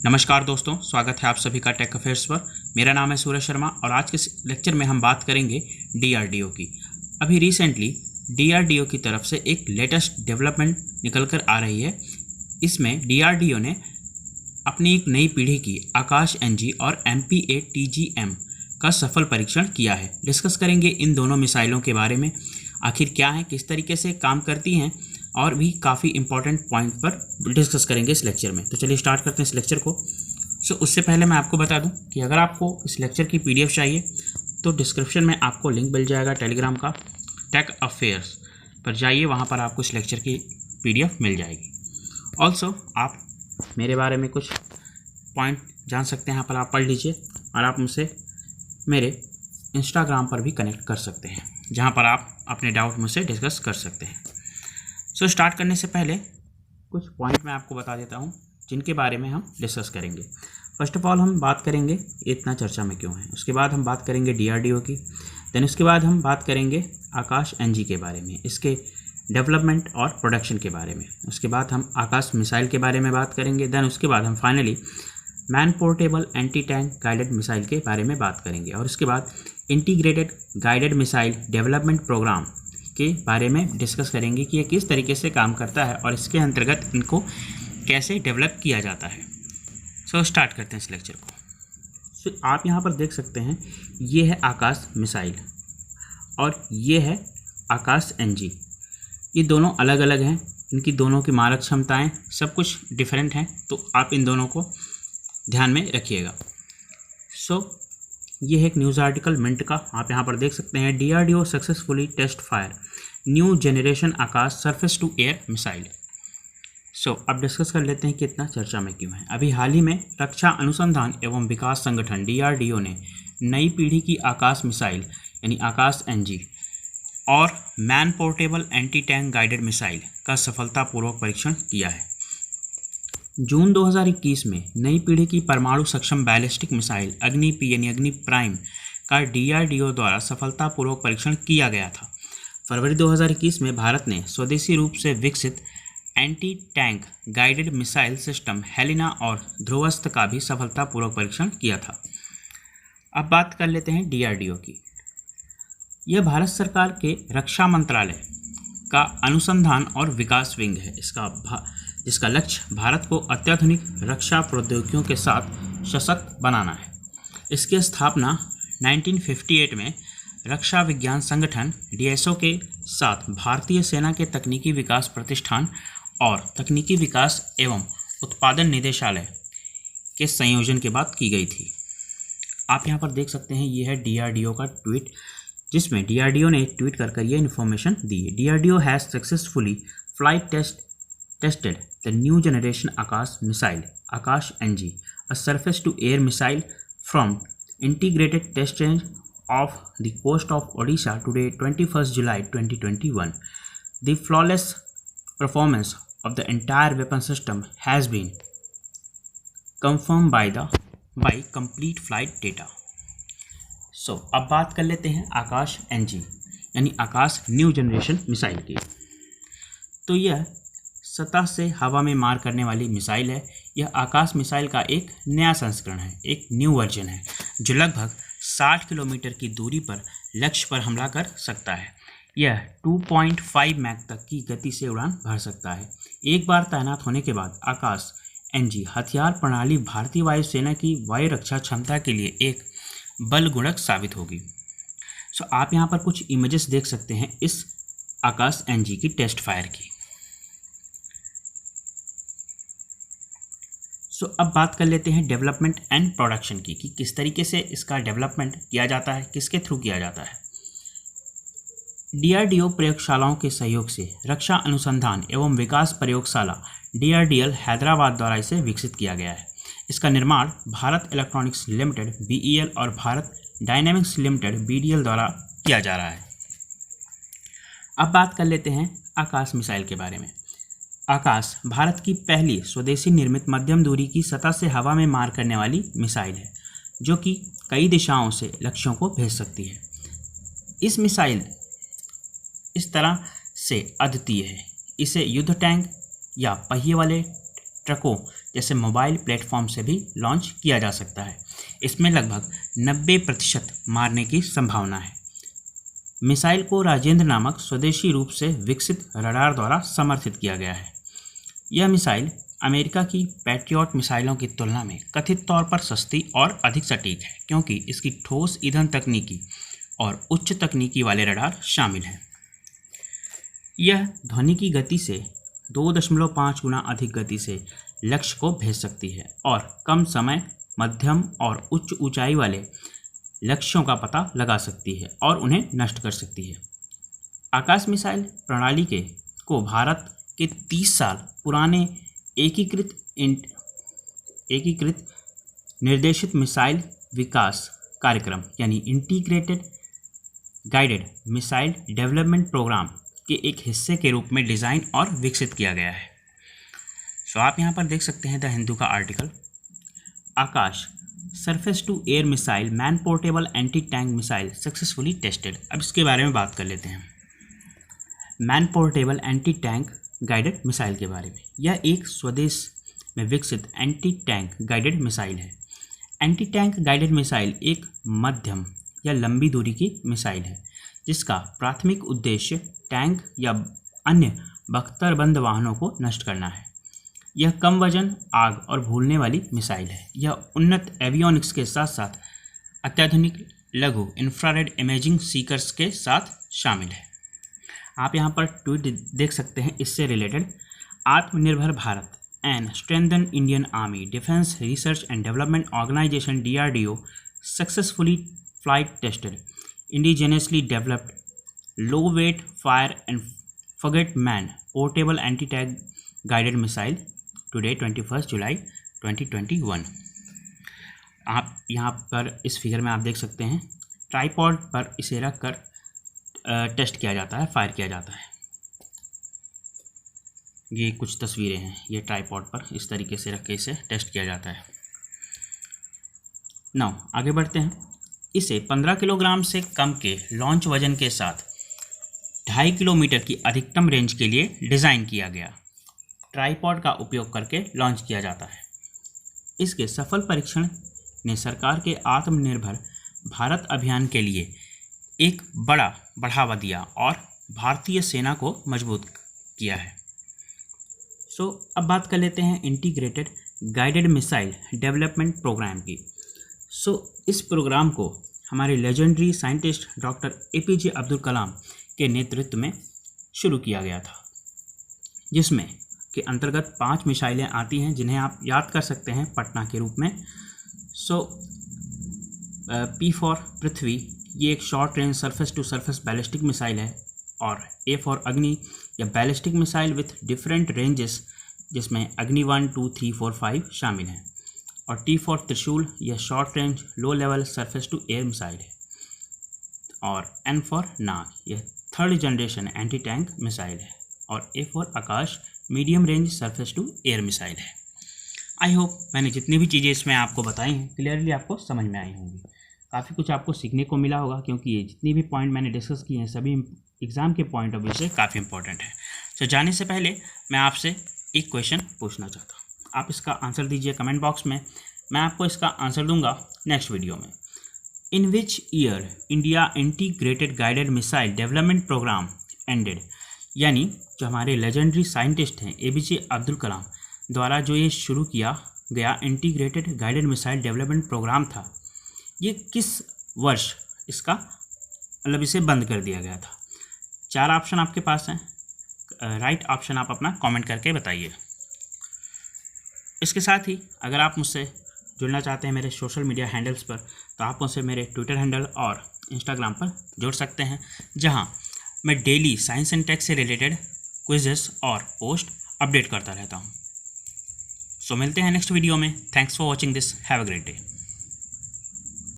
नमस्कार दोस्तों, स्वागत है आप सभी का टेक अफेयर्स पर। मेरा नाम है सूरज शर्मा और आज के लेक्चर में हम बात करेंगे डीआरडीओ की। अभी रिसेंटली डीआरडीओ की तरफ से एक लेटेस्ट डेवलपमेंट निकल कर आ रही है। इसमें डीआरडीओ ने अपनी एक नई पीढ़ी की आकाश एनजी और MPATGM का सफल परीक्षण किया है। डिस्कस करेंगे इन दोनों मिसाइलों के बारे में, आखिर क्या है, किस तरीके से काम करती हैं, और भी काफ़ी इंपॉर्टेंट पॉइंट पर डिस्कस करेंगे इस लेक्चर में। तो चलिए स्टार्ट करते हैं इस लेक्चर को। उससे पहले मैं आपको बता दूं कि अगर आपको इस लेक्चर की PDF चाहिए तो डिस्क्रिप्शन में आपको लिंक मिल जाएगा टेलीग्राम का, टेक अफेयर्स पर जाइए, वहाँ पर आपको इस लेक्चर की PDF मिल जाएगी। ऑल्सो आप मेरे बारे में कुछ पॉइंट जान सकते हैं, यहाँ पर आप पढ़ लीजिए और आप मुझसे मेरे इंस्टाग्राम पर भी कनेक्ट कर सकते हैं, जहाँ पर आप अपने डाउट मुझसे डिस्कस कर सकते हैं। स्टार्ट करने से पहले कुछ पॉइंट मैं आपको बता देता हूँ जिनके बारे में हम डिस्कस करेंगे। फर्स्ट ऑफ ऑल हम बात करेंगे इतना चर्चा में क्यों है, उसके बाद हम बात करेंगे डीआरडीओ की, देन उसके बाद हम बात करेंगे आकाश एनजी के बारे में, इसके डेवलपमेंट और प्रोडक्शन के बारे में, उसके बाद हम आकाश मिसाइल के बारे में बात करेंगे, देन उसके बाद हम finally man portable anti tank guided missile के बारे में बात करेंगे, और उसके बाद integrated guided missile development programme के बारे में डिस्कस करेंगे कि ये किस तरीके से काम करता है और इसके अंतर्गत इनको कैसे डेवलप किया जाता है। स्टार्ट करते हैं इस लेक्चर को। आप यहाँ पर देख सकते हैं, ये है आकाश मिसाइल और ये है आकाश एनजी। ये दोनों अलग अलग हैं, इनकी दोनों की मारक क्षमताएं सब कुछ डिफरेंट हैं, तो आप इन दोनों को ध्यान में रखिएगा। ये है एक न्यूज़ आर्टिकल मिंट का, आप यहाँ पर देख सकते हैं, DRDO successfully test fire new generation Akash surface to air missile. अब डिस्कस कर लेते हैं कि इतना चर्चा में क्यों है। अभी हाल ही में रक्षा अनुसंधान एवं विकास संगठन डीआरडीओ ने नई पीढ़ी की आकाश मिसाइल यानी आकाश एनजी और man portable anti tank guided missile का सफलतापूर्वक परीक्षण किया है। जून 2021 में नई पीढ़ी की परमाणु सक्षम बैलिस्टिक मिसाइल अग्नि-P यानी अग्नि प्राइम का डीआरडीओ द्वारा सफलतापूर्वक परीक्षण किया गया था। फरवरी 2021 में भारत ने स्वदेशी रूप से विकसित anti tank guided missile system Helina और ध्रुवस्त्र का भी सफलतापूर्वक परीक्षण किया था। अब बात कर लेते हैं डीआरडीओ की। यह भारत सरकार के रक्षा मंत्रालय का अनुसंधान और विकास विंग है। इसका लक्ष्य भारत को अत्याधुनिक रक्षा प्रौद्योगिकियों के साथ सशक्त बनाना है। इसकी स्थापना 1958 में रक्षा विज्ञान संगठन DSO के साथ भारतीय सेना के तकनीकी विकास प्रतिष्ठान और तकनीकी विकास एवं उत्पादन निदेशालय के संयोजन के बाद की गई थी। आप यहाँ पर देख सकते हैं, ये है डीआरडीओ का ट्वीट, जिसमें डीआरडीओ ने ट्वीट कर ये इन्फॉर्मेशन दी है। DRDO has successfully flight tested the new generation Akash missile, Akash NG, a surface-to-air missile from integrated test range off the coast of Odisha today, 21st July 2021. The flawless performance of the entire weapon system has been confirmed by complete flight data. अब बात कर लेते हैं आकाश NG यानी आकाश new generation missile की। तो यह सतह से हवा में मार करने वाली मिसाइल है। यह आकाश मिसाइल का एक नया संस्करण है, एक न्यू वर्जन है, जो लगभग 60 किलोमीटर की दूरी पर लक्ष्य पर हमला कर सकता है। यह 2.5 मैक तक की गति से उड़ान भर सकता है। एक बार तैनात होने के बाद आकाश एनजी हथियार प्रणाली भारतीय वायुसेना की वायु रक्षा क्षमता के लिए एक बल गुणक साबित होगी। आप यहाँ पर कुछ इमेजेस देख सकते हैं इस आकाश एनजी की टेस्ट फायर की। अब बात कर लेते हैं डेवलपमेंट एंड प्रोडक्शन की, कि किस तरीके से इसका डेवलपमेंट किया जाता है, किसके थ्रू किया जाता है। डीआरडीओ प्रयोगशालाओं के सहयोग से रक्षा अनुसंधान एवं विकास प्रयोगशाला DRDL हैदराबाद द्वारा इसे विकसित किया गया है। इसका निर्माण भारत इलेक्ट्रॉनिक्स लिमिटेड BEL और भारत डायनेमिक्स लिमिटेड BDL द्वारा किया जा रहा है। अब बात कर लेते हैं आकाश मिसाइल के बारे में। आकाश भारत की पहली स्वदेशी निर्मित मध्यम दूरी की सतह से हवा में मार करने वाली मिसाइल है, जो कि कई दिशाओं से लक्ष्यों को भेज सकती है। इस मिसाइल इस तरह से अद्वितीय है, इसे युद्ध टैंक या पहिए वाले ट्रकों जैसे मोबाइल प्लेटफॉर्म से भी लॉन्च किया जा सकता है। इसमें लगभग 90% मारने की संभावना है। मिसाइल को राजेंद्र नामक स्वदेशी रूप से विकसित रडार द्वारा समर्थित किया गया है। यह मिसाइल अमेरिका की पैट्रियट मिसाइलों की तुलना में कथित तौर पर सस्ती और अधिक सटीक है, क्योंकि इसकी ठोस ईंधन तकनीकी और उच्च तकनीकी वाले रडार शामिल हैं। यह ध्वनि की गति से 2.5 गुना अधिक गति से लक्ष्य को भेज सकती है और कम समय, मध्यम और उच्च ऊंचाई वाले लक्ष्यों का पता लगा सकती है और उन्हें नष्ट कर सकती है। आकाश मिसाइल प्रणाली को भारत के 30 साल पुराने एकीकृत निर्देशित मिसाइल विकास कार्यक्रम यानी integrated guided missile development programme के एक हिस्से के रूप में डिज़ाइन और विकसित किया गया है। सो आप यहाँ पर देख सकते हैं द हिंदू का article, Akash surface to air missile man portable anti tank missile successfully tested. अब इसके बारे में बात कर लेते हैं, man portable anti tank guided missile के बारे में। यह एक स्वदेश में विकसित एंटी टैंक गाइडेड मिसाइल है। एंटी टैंक गाइडेड मिसाइल एक मध्यम या लंबी दूरी की मिसाइल है जिसका प्राथमिक उद्देश्य टैंक या अन्य बख्तरबंद वाहनों को नष्ट करना है। यह कम वजन, आग और भूलने वाली मिसाइल है। यह उन्नत एवियोनिक्स के साथ साथ अत्याधुनिक लघु इंफ्रारेड इमेजिंग सीकर्स के साथ शामिल है। आप यहाँ पर ट्वीट देख सकते हैं इससे related, Atmanirbhar Bharat and strengthen Indian army defence research and development organisation DRDO successfully flight tested indigenously developed low weight fire and forget man portable anti tank guided missile today 21 July 2021। आप यहाँ पर इस फिगर में आप देख सकते हैं ट्राइपॉड पर इसे रख कर टेस्ट किया जाता है, फायर किया जाता है। ये कुछ तस्वीरें हैं, ये ट्राइपॉड पर इस तरीके से रख के इसे टेस्ट किया जाता है। नाउ आगे बढ़ते हैं। इसे 15 किलोग्राम से कम के लॉन्च वजन के साथ 2.5 किलोमीटर की अधिकतम रेंज के लिए डिज़ाइन किया गया ट्राइपॉड का उपयोग करके लॉन्च किया जाता है। इसके सफल परीक्षण ने सरकार के आत्मनिर्भर भारत अभियान के लिए एक बड़ा बढ़ावा दिया और भारतीय सेना को मजबूत किया है। सो अब बात कर लेते हैं integrated guided missile development programme की। सो इस प्रोग्राम को हमारे legendary scientist doctor APJ Abdul Kalam के नेतृत्व में शुरू किया गया था, जिसमें के अंतर्गत 5 मिसाइलें आती हैं जिन्हें आप याद कर सकते हैं पटना के रूप में। सो P फॉर पृथ्वी, ये एक short range surface to surface ballistic missile है, और A फॉर अग्नि या ballistic missile with different ranges, जिसमें अग्नि 1, 2, 3, 4, 5 शामिल हैं, और T फॉर त्रिशूल, यह short range low level surface to air missile है, और N फॉर नाग, यह 3rd generation anti tank missile है, और A for Akash medium range surface to air missile है। आई होप मैंने जितनी भी चीज़ें इसमें आपको बताई हैं क्लियरली आपको समझ में आई होंगी। काफ़ी कुछ आपको सीखने को मिला होगा, क्योंकि ये जितनी भी पॉइंट मैंने डिस्कस किए हैं सभी एग्ज़ाम के पॉइंट ऑफ व्यू से काफ़ी इंपॉर्टेंट है। तो जाने से पहले मैं आपसे एक क्वेश्चन पूछना चाहता हूँ, आप इसका आंसर दीजिए कमेंट बॉक्स में। मैं आपको इसका आंसर दूंगा नेक्स्ट वीडियो में। In which year India integrated guided missile development programme ended, यानी जो हमारे लेजेंडरी साइंटिस्ट हैं APJ अब्दुल कलाम द्वारा जो ये शुरू किया गया integrated guided missile development programme था, ये किस वर्ष इसका मतलब इसे बंद कर दिया गया था। 4 ऑप्शन आपके पास हैं, राइट ऑप्शन आप अपना कमेंट करके बताइए। इसके साथ ही अगर आप मुझसे जुड़ना चाहते हैं मेरे सोशल मीडिया हैंडल्स पर, तो आप मुझसे मेरे ट्विटर हैंडल और इंस्टाग्राम पर जुड़ सकते हैं, जहां मैं डेली साइंस एंड टेक से रिलेटेड क्विजेस और पोस्ट अपडेट करता रहता हूं। सो मिलते हैं नेक्स्ट वीडियो में। Thanks for watching this, have a great day.